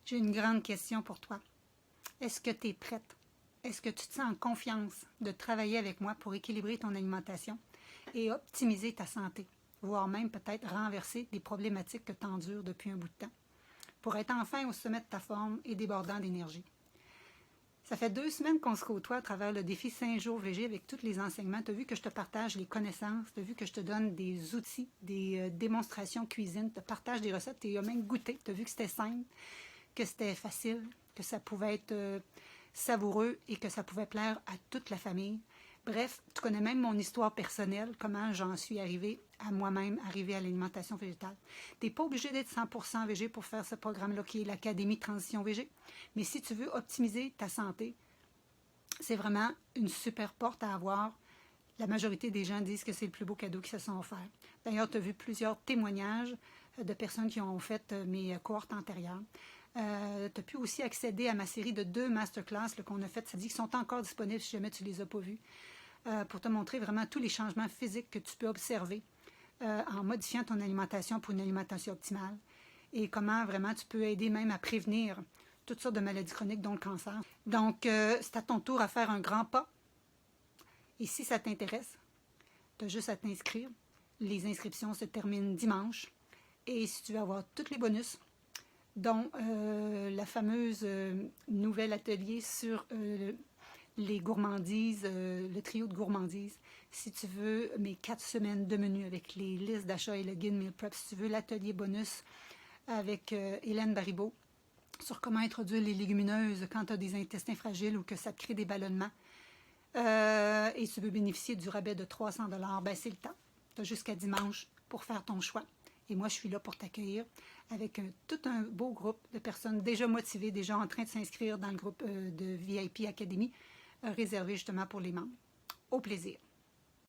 J'ai une grande question pour toi. Est-ce que tu es prête? Est-ce que tu te sens en confiance de travailler avec moi pour équilibrer ton alimentation et optimiser ta santé, voire même peut-être renverser des problématiques que tu endures depuis un bout de temps, pour être enfin au sommet de ta forme et débordant d'énergie? Ça fait 2 semaines qu'on se côtoie à travers le défi 5 jours VG avec tous les enseignements. Tu as vu que je te partage les connaissances, tu as vu que je te donne des outils, des démonstrations cuisine, tu partage des recettes, tu as même goûté, tu as vu que c'était simple, que c'était facile, que ça pouvait être savoureux et que ça pouvait plaire à toute la famille. Bref, tu connais même mon histoire personnelle, comment j'en suis arrivée à moi-même, arrivée à l'alimentation végétale. Tu n'es pas obligé d'être 100% végé pour faire ce programme-là qui est l'Académie Transition Végé. Mais si tu veux optimiser ta santé, c'est vraiment une super porte à avoir. La majorité des gens disent que c'est le plus beau cadeau qu'ils se sont offerts. D'ailleurs, tu as vu plusieurs témoignages de personnes qui ont fait mes cohortes antérieures. Tu as pu aussi accéder à ma série de 2 masterclass qu'on a faites. Ça dit qu'ils sont encore disponibles si jamais tu ne les as pas vus, pour te montrer vraiment tous les changements physiques que tu peux observer en modifiant ton alimentation pour une alimentation optimale et comment vraiment tu peux aider même à prévenir toutes sortes de maladies chroniques, dont le cancer. Donc, c'est à ton tour à faire un grand pas. Et si ça t'intéresse, tu as juste à t'inscrire. Les inscriptions se terminent dimanche. Et si tu veux avoir tous les bonus, dont la fameuse nouvelle atelier sur les gourmandises, le trio de gourmandises. Si tu veux mes 4 semaines de menu avec les listes d'achat et le guide meal prep, si tu veux l'atelier bonus avec Hélène Baribeau sur comment introduire les légumineuses quand tu as des intestins fragiles ou que ça te crée des ballonnements, et tu veux bénéficier du rabais de 300 $, ben c'est le temps. Tu as jusqu'à dimanche pour faire ton choix. Et moi, je suis là pour t'accueillir avec tout un beau groupe de personnes déjà motivées, déjà en train de s'inscrire dans le groupe de VIP Academy, réservé justement pour les membres. Au plaisir.